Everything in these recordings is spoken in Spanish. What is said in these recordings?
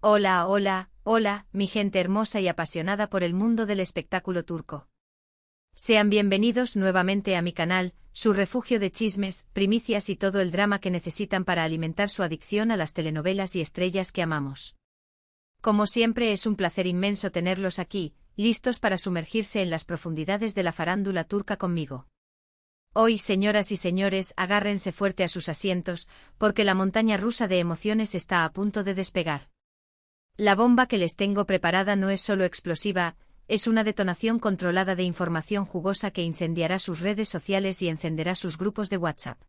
Hola, hola, hola, mi gente hermosa y apasionada por el mundo del espectáculo turco. Sean bienvenidos nuevamente a mi canal, su refugio de chismes, primicias y todo el drama que necesitan para alimentar su adicción a las telenovelas y estrellas que amamos. Como siempre es un placer inmenso tenerlos aquí, listos para sumergirse en las profundidades de la farándula turca conmigo. Hoy, señoras y señores, agárrense fuerte a sus asientos, porque la montaña rusa de emociones está a punto de despegar. La bomba que les tengo preparada no es solo explosiva, es una detonación controlada de información jugosa que incendiará sus redes sociales y encenderá sus grupos de WhatsApp.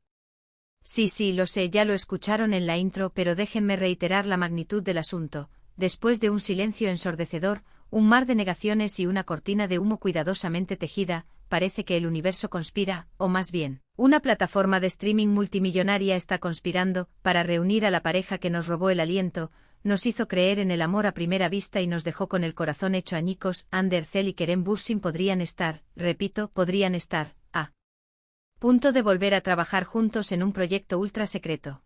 Sí, lo sé, ya lo escucharon en la intro, pero déjenme reiterar la magnitud del asunto. Después de un silencio ensordecedor, un mar de negaciones y una cortina de humo cuidadosamente tejida, parece que el universo conspira, o más bien, una plataforma de streaming multimillonaria está conspirando para reunir a la pareja que nos robó el aliento, nos hizo creer en el amor a primera vista y nos dejó con el corazón hecho añicos. Hande Erçel y Kerem Bürsin podrían estar, repito, podrían estar, a punto de volver a trabajar juntos en un proyecto ultra secreto.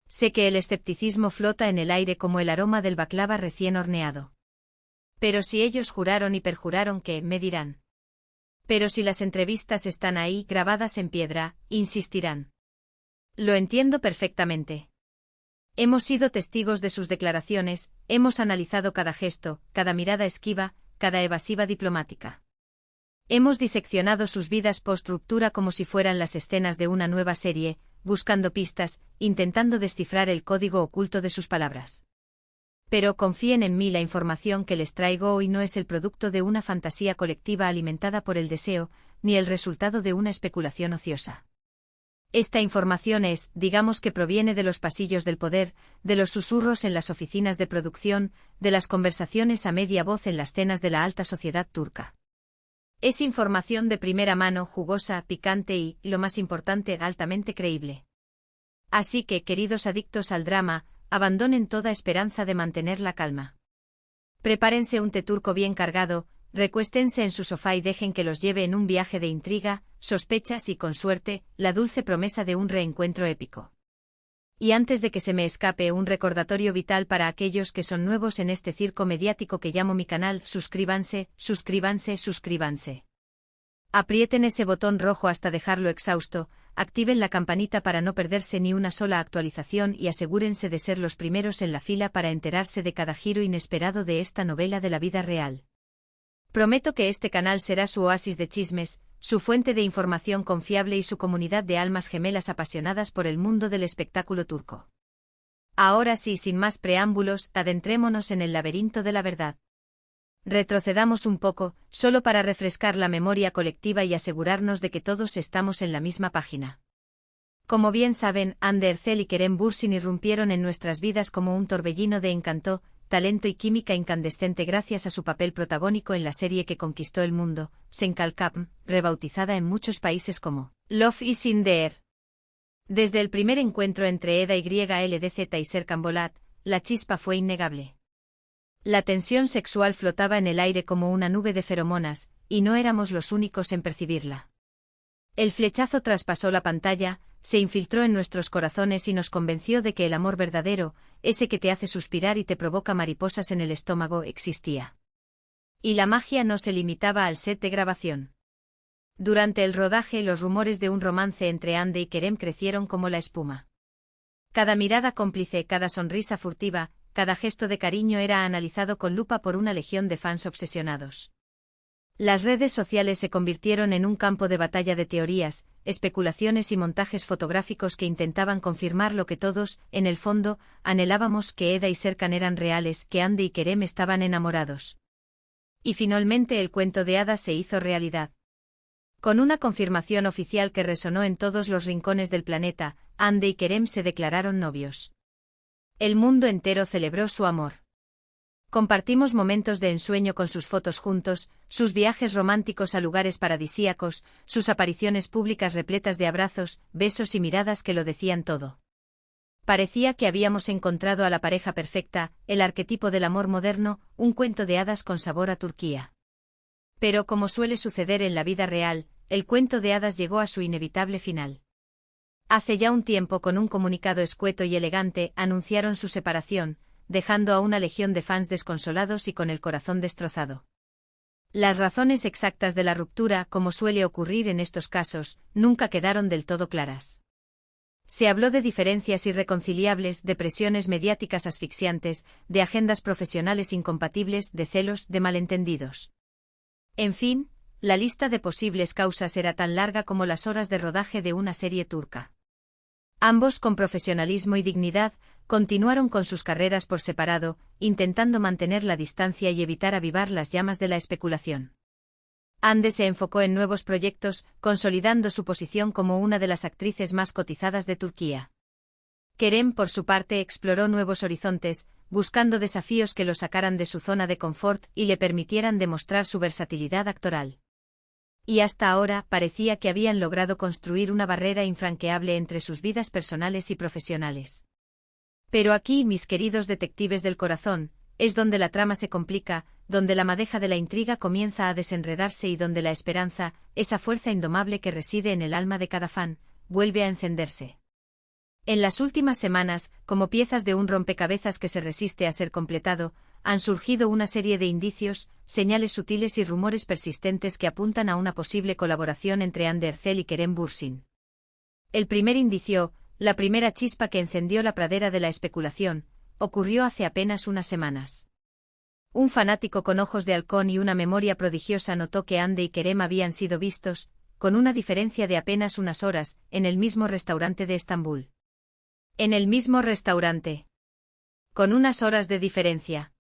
Sé que el escepticismo flota en el aire como el aroma del baklava recién horneado. Pero si ellos juraron y perjuraron que, me dirán. Pero si las entrevistas están ahí, grabadas en piedra, insistirán. Lo entiendo perfectamente. Hemos sido testigos de sus declaraciones, hemos analizado cada gesto, cada mirada esquiva, cada evasiva diplomática. Hemos diseccionado sus vidas post-ruptura como si fueran las escenas de una nueva serie, buscando pistas, intentando descifrar el código oculto de sus palabras. Pero confíen en mí, la información que les traigo hoy no es el producto de una fantasía colectiva alimentada por el deseo, ni el resultado de una especulación ociosa. Esta información es, digamos que proviene de los pasillos del poder, de los susurros en las oficinas de producción, de las conversaciones a media voz en las cenas de la alta sociedad turca. Es información de primera mano, jugosa, picante y, lo más importante, altamente creíble. Así que, queridos adictos al drama, abandonen toda esperanza de mantener la calma. Prepárense un té turco bien cargado, recuéstense en su sofá y dejen que los lleve en un viaje de intriga, sospechas y, con suerte, la dulce promesa de un reencuentro épico. Y antes de que se me escape, un recordatorio vital para aquellos que son nuevos en este circo mediático que llamo mi canal: suscríbanse, suscríbanse, suscríbanse. Aprieten ese botón rojo hasta dejarlo exhausto, activen la campanita para no perderse ni una sola actualización y asegúrense de ser los primeros en la fila para enterarse de cada giro inesperado de esta novela de la vida real. Prometo que este canal será su oasis de chismes, su fuente de información confiable y su comunidad de almas gemelas apasionadas por el mundo del espectáculo turco. Ahora sí, sin más preámbulos, adentrémonos en el laberinto de la verdad. Retrocedamos un poco, solo para refrescar la memoria colectiva y asegurarnos de que todos estamos en la misma página. Como bien saben, Hande Erçel y Kerem Bürsin irrumpieron en nuestras vidas como un torbellino de encanto, talento y química incandescente gracias a su papel protagónico en la serie que conquistó el mundo, Senkalkapm, rebautizada en muchos países como Love is in the air. Desde el primer encuentro entre Eda YLDZ y Serkan Bolat, la chispa fue innegable. La tensión sexual flotaba en el aire como una nube de feromonas, y no éramos los únicos en percibirla. El flechazo traspasó la pantalla, se infiltró en nuestros corazones y nos convenció de que el amor verdadero, ese que te hace suspirar y te provoca mariposas en el estómago, existía. Y la magia no se limitaba al set de grabación. Durante el rodaje, los rumores de un romance entre Hande y Kerem crecieron como la espuma. Cada mirada cómplice, cada sonrisa furtiva, cada gesto de cariño era analizado con lupa por una legión de fans obsesionados. Las redes sociales se convirtieron en un campo de batalla de teorías, especulaciones y montajes fotográficos que intentaban confirmar lo que todos, en el fondo, anhelábamos: que Eda y Serkan eran reales, que Hande y Kerem estaban enamorados. Y finalmente el cuento de hadas se hizo realidad. Con una confirmación oficial que resonó en todos los rincones del planeta, Hande y Kerem se declararon novios. El mundo entero celebró su amor. Compartimos momentos de ensueño con sus fotos juntos, sus viajes románticos a lugares paradisíacos, sus apariciones públicas repletas de abrazos, besos y miradas que lo decían todo. Parecía que habíamos encontrado a la pareja perfecta, el arquetipo del amor moderno, un cuento de hadas con sabor a Turquía. Pero, como suele suceder en la vida real, el cuento de hadas llegó a su inevitable final. Hace ya un tiempo, con un comunicado escueto y elegante, anunciaron su separación, dejando a una legión de fans desconsolados y con el corazón destrozado. Las razones exactas de la ruptura, como suele ocurrir en estos casos, nunca quedaron del todo claras. Se habló de diferencias irreconciliables, de presiones mediáticas asfixiantes, de agendas profesionales incompatibles, de celos, de malentendidos. En fin, la lista de posibles causas era tan larga como las horas de rodaje de una serie turca. Ambos, con profesionalismo y dignidad, continuaron con sus carreras por separado, intentando mantener la distancia y evitar avivar las llamas de la especulación. Hande se enfocó en nuevos proyectos, consolidando su posición como una de las actrices más cotizadas de Turquía. Kerem, por su parte, exploró nuevos horizontes, buscando desafíos que lo sacaran de su zona de confort y le permitieran demostrar su versatilidad actoral. Y hasta ahora parecía que habían logrado construir una barrera infranqueable entre sus vidas personales y profesionales. Pero aquí, mis queridos detectives del corazón, es donde la trama se complica, donde la madeja de la intriga comienza a desenredarse y donde la esperanza, esa fuerza indomable que reside en el alma de cada fan, vuelve a encenderse. En las últimas semanas, como piezas de un rompecabezas que se resiste a ser completado, han surgido una serie de indicios, señales sutiles y rumores persistentes que apuntan a una posible colaboración entre Hande Erçel y Kerem Bürsin. El primer indicio, la primera chispa que encendió la pradera de la especulación, ocurrió hace apenas unas semanas. Un fanático con ojos de halcón y una memoria prodigiosa notó que Hande y Kerem habían sido vistos, con una diferencia de apenas unas horas, en el mismo restaurante de Estambul. En el mismo restaurante. Con unas horas de diferencia.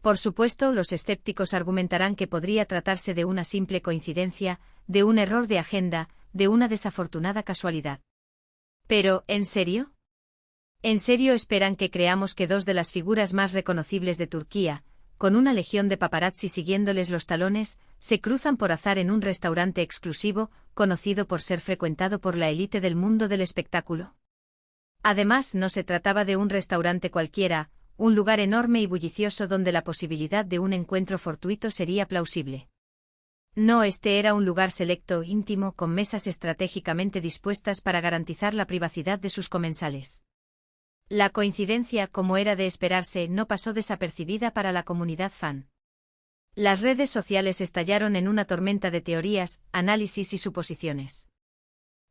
Por supuesto, los escépticos argumentarán que podría tratarse de una simple coincidencia, de un error de agenda, de una desafortunada casualidad. Pero, ¿en serio? ¿En serio esperan que creamos que dos de las figuras más reconocibles de Turquía, con una legión de paparazzi siguiéndoles los talones, se cruzan por azar en un restaurante exclusivo, conocido por ser frecuentado por la élite del mundo del espectáculo? Además, no se trataba de un restaurante cualquiera, un lugar enorme y bullicioso donde la posibilidad de un encuentro fortuito sería plausible. No, este era un lugar selecto, íntimo, con mesas estratégicamente dispuestas para garantizar la privacidad de sus comensales. La coincidencia, como era de esperarse, no pasó desapercibida para la comunidad fan. Las redes sociales estallaron en una tormenta de teorías, análisis y suposiciones.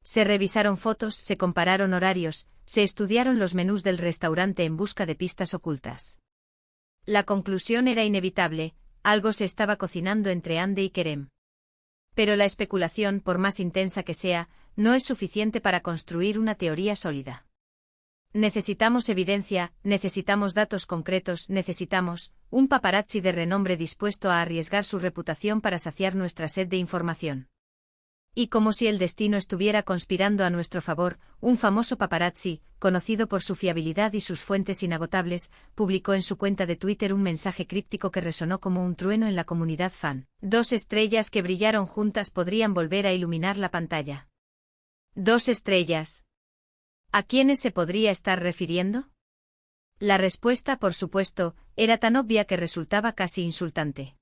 Se revisaron fotos, se compararon horarios, se estudiaron los menús del restaurante en busca de pistas ocultas. La conclusión era inevitable, algo se estaba cocinando entre Hande y Kerem. Pero la especulación, por más intensa que sea, no es suficiente para construir una teoría sólida. Necesitamos evidencia, necesitamos datos concretos, necesitamos un paparazzi de renombre dispuesto a arriesgar su reputación para saciar nuestra sed de información. Y como si el destino estuviera conspirando a nuestro favor, un famoso paparazzi, conocido por su fiabilidad y sus fuentes inagotables, publicó en su cuenta de Twitter un mensaje críptico que resonó como un trueno en la comunidad fan. 2 estrellas que brillaron juntas podrían volver a iluminar la pantalla. 2 estrellas. ¿A quiénes se podría estar refiriendo? La respuesta, por supuesto, era tan obvia que resultaba casi insultante.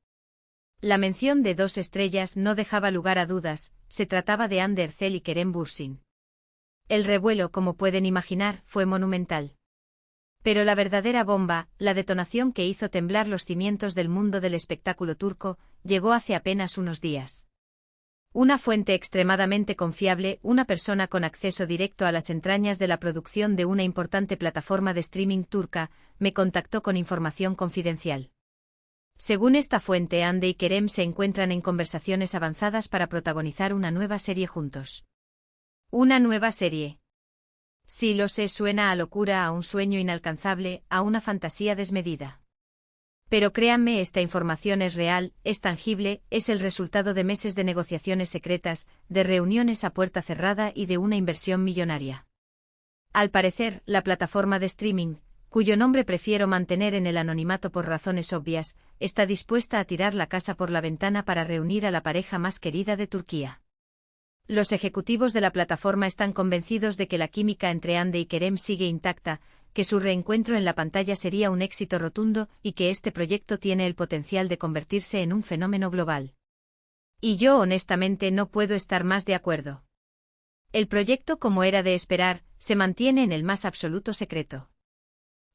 La mención de 2 estrellas no dejaba lugar a dudas, se trataba de Hande Erçel y Kerem Bürsin. El revuelo, como pueden imaginar, fue monumental. Pero la verdadera bomba, la detonación que hizo temblar los cimientos del mundo del espectáculo turco, llegó hace apenas unos días. Una fuente extremadamente confiable, una persona con acceso directo a las entrañas de la producción de una importante plataforma de streaming turca, me contactó con información confidencial. Según esta fuente, Hande y Kerem se encuentran en conversaciones avanzadas para protagonizar una nueva serie juntos. ¿Una nueva serie? Sí, lo sé, suena a locura, a un sueño inalcanzable, a una fantasía desmedida. Pero créanme, esta información es real, es tangible, es el resultado de meses de negociaciones secretas, de reuniones a puerta cerrada y de una inversión millonaria. Al parecer, la plataforma de streaming, cuyo nombre prefiero mantener en el anonimato por razones obvias, está dispuesta a tirar la casa por la ventana para reunir a la pareja más querida de Turquía. Los ejecutivos de la plataforma están convencidos de que la química entre Hande y Kerem sigue intacta, que su reencuentro en la pantalla sería un éxito rotundo y que este proyecto tiene el potencial de convertirse en un fenómeno global. Y yo honestamente no puedo estar más de acuerdo. El proyecto, como era de esperar, se mantiene en el más absoluto secreto.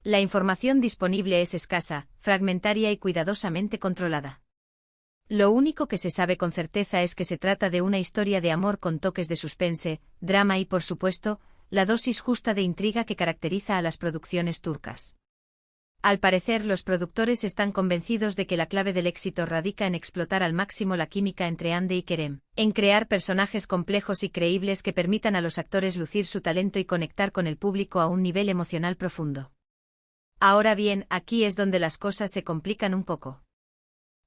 La información disponible es escasa, fragmentaria y cuidadosamente controlada. Lo único que se sabe con certeza es que se trata de una historia de amor con toques de suspense, drama y, por supuesto, la dosis justa de intriga que caracteriza a las producciones turcas. Al parecer, los productores están convencidos de que la clave del éxito radica en explotar al máximo la química entre Hande y Kerem, en crear personajes complejos y creíbles que permitan a los actores lucir su talento y conectar con el público a un nivel emocional profundo. Ahora bien, aquí es donde las cosas se complican un poco.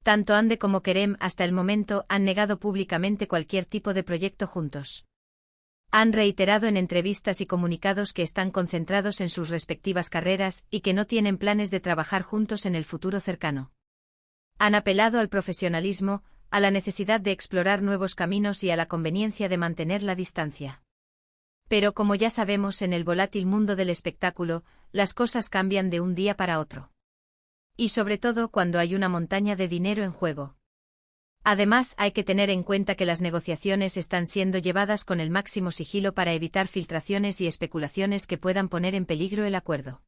Tanto Hande como Kerem hasta el momento han negado públicamente cualquier tipo de proyecto juntos. Han reiterado en entrevistas y comunicados que están concentrados en sus respectivas carreras y que no tienen planes de trabajar juntos en el futuro cercano. Han apelado al profesionalismo, a la necesidad de explorar nuevos caminos y a la conveniencia de mantener la distancia. Pero como ya sabemos, en el volátil mundo del espectáculo, las cosas cambian de un día para otro. Y sobre todo cuando hay una montaña de dinero en juego. Además, hay que tener en cuenta que las negociaciones están siendo llevadas con el máximo sigilo para evitar filtraciones y especulaciones que puedan poner en peligro el acuerdo.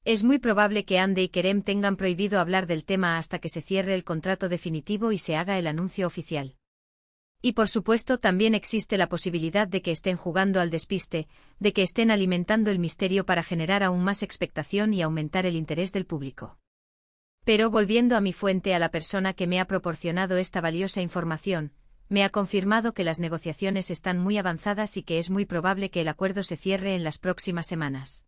Es muy probable que Hande y Kerem tengan prohibido hablar del tema hasta que se cierre el contrato definitivo y se haga el anuncio oficial. Y por supuesto también existe la posibilidad de que estén jugando al despiste, de que estén alimentando el misterio para generar aún más expectación y aumentar el interés del público. Pero volviendo a mi fuente, a la persona que me ha proporcionado esta valiosa información, me ha confirmado que las negociaciones están muy avanzadas y que es muy probable que el acuerdo se cierre en las próximas semanas.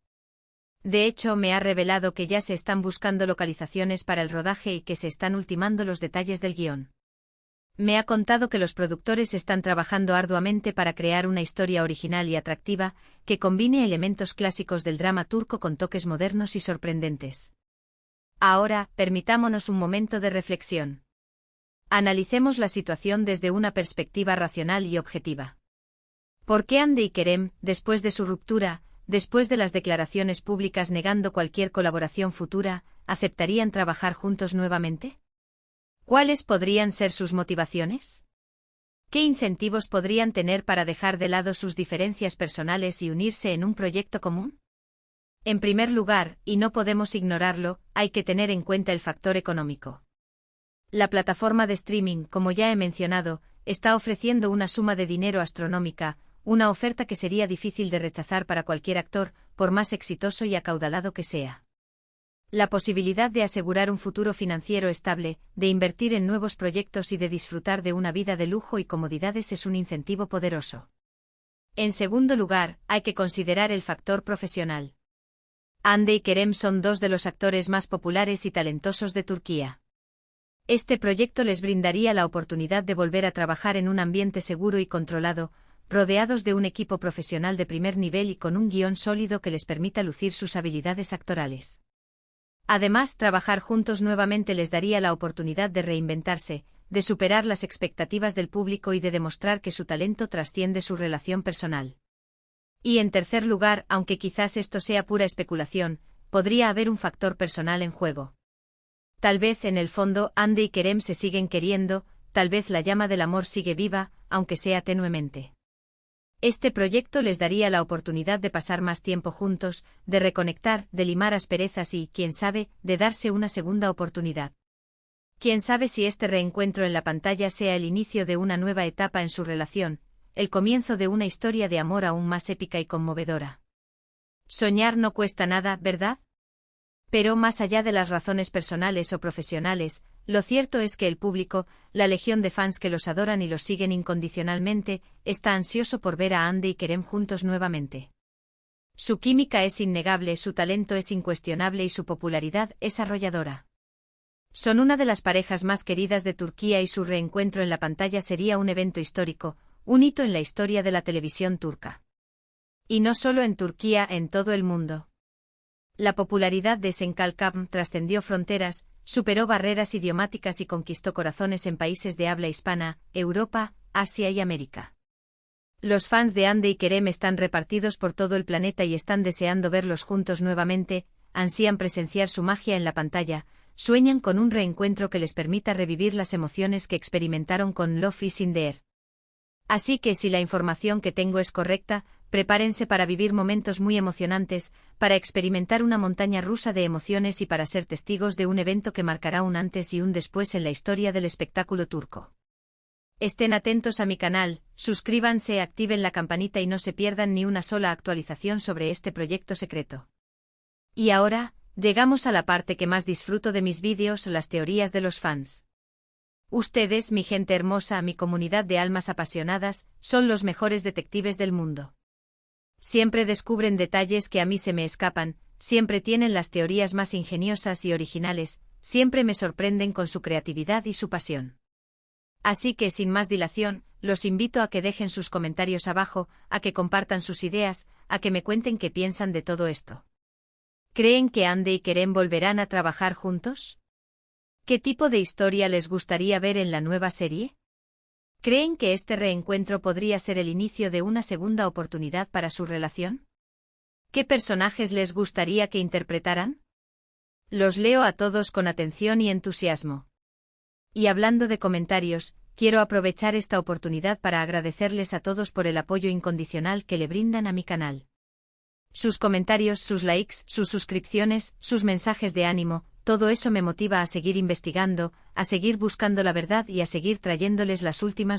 De hecho, me ha revelado que ya se están buscando localizaciones para el rodaje y que se están ultimando los detalles del guión. Me ha contado que los productores están trabajando arduamente para crear una historia original y atractiva, que combine elementos clásicos del drama turco con toques modernos y sorprendentes. Ahora, permitámonos un momento de reflexión. Analicemos la situación desde una perspectiva racional y objetiva. ¿Por qué Hande y Kerem, después de su ruptura, después de las declaraciones públicas negando cualquier colaboración futura, aceptarían trabajar juntos nuevamente? ¿Cuáles podrían ser sus motivaciones? ¿Qué incentivos podrían tener para dejar de lado sus diferencias personales y unirse en un proyecto común? En primer lugar, y no podemos ignorarlo, hay que tener en cuenta el factor económico. La plataforma de streaming, como ya he mencionado, está ofreciendo una suma de dinero astronómica, una oferta que sería difícil de rechazar para cualquier actor, por más exitoso y acaudalado que sea. La posibilidad de asegurar un futuro financiero estable, de invertir en nuevos proyectos y de disfrutar de una vida de lujo y comodidades es un incentivo poderoso. En segundo lugar, hay que considerar el factor profesional. Hande y Kerem son dos de los actores más populares y talentosos de Turquía. Este proyecto les brindaría la oportunidad de volver a trabajar en un ambiente seguro y controlado, rodeados de un equipo profesional de primer nivel y con un guión sólido que les permita lucir sus habilidades actorales. Además, trabajar juntos nuevamente les daría la oportunidad de reinventarse, de superar las expectativas del público y de demostrar que su talento trasciende su relación personal. Y en tercer lugar, aunque quizás esto sea pura especulación, podría haber un factor personal en juego. Tal vez en el fondo Hande y Kerem se siguen queriendo, tal vez la llama del amor sigue viva, aunque sea tenuemente. Este proyecto les daría la oportunidad de pasar más tiempo juntos, de reconectar, de limar asperezas y, quién sabe, de darse una segunda oportunidad. Quién sabe si este reencuentro en la pantalla sea el inicio de una nueva etapa en su relación, el comienzo de una historia de amor aún más épica y conmovedora. Soñar no cuesta nada, ¿verdad? Pero más allá de las razones personales o profesionales, lo cierto es que el público, la legión de fans que los adoran y los siguen incondicionalmente, está ansioso por ver a Hande y Kerem juntos nuevamente. Su química es innegable, su talento es incuestionable y su popularidad es arrolladora. Son una de las parejas más queridas de Turquía y su reencuentro en la pantalla sería un evento histórico, un hito en la historia de la televisión turca. Y no solo en Turquía, en todo el mundo. La popularidad de Senkalkam trascendió fronteras, superó barreras idiomáticas y conquistó corazones en países de habla hispana, Europa, Asia y América. Los fans de Hande y Kerem están repartidos por todo el planeta y están deseando verlos juntos nuevamente, ansían presenciar su magia en la pantalla, sueñan con un reencuentro que les permita revivir las emociones que experimentaron con Love is in the Air. Así que si la información que tengo es correcta, prepárense para vivir momentos muy emocionantes, para experimentar una montaña rusa de emociones y para ser testigos de un evento que marcará un antes y un después en la historia del espectáculo turco. Estén atentos a mi canal, suscríbanse, activen la campanita y no se pierdan ni una sola actualización sobre este proyecto secreto. Y ahora, llegamos a la parte que más disfruto de mis vídeos, las teorías de los fans. Ustedes, mi gente hermosa, mi comunidad de almas apasionadas, son los mejores detectives del mundo. Siempre descubren detalles que a mí se me escapan, siempre tienen las teorías más ingeniosas y originales, siempre me sorprenden con su creatividad y su pasión. Así que sin más dilación, los invito a que dejen sus comentarios abajo, a que compartan sus ideas, a que me cuenten qué piensan de todo esto. ¿Creen que Hande y Kerem volverán a trabajar juntos? ¿Qué tipo de historia les gustaría ver en la nueva serie? ¿Creen que este reencuentro podría ser el inicio de una segunda oportunidad para su relación? ¿Qué personajes les gustaría que interpretaran? Los leo a todos con atención y entusiasmo. Y hablando de comentarios, quiero aprovechar esta oportunidad para agradecerles a todos por el apoyo incondicional que le brindan a mi canal. Sus comentarios, sus likes, sus suscripciones, sus mensajes de ánimo, todo eso me motiva a seguir investigando, a seguir buscando la verdad y a seguir trayéndoles las últimas noticias.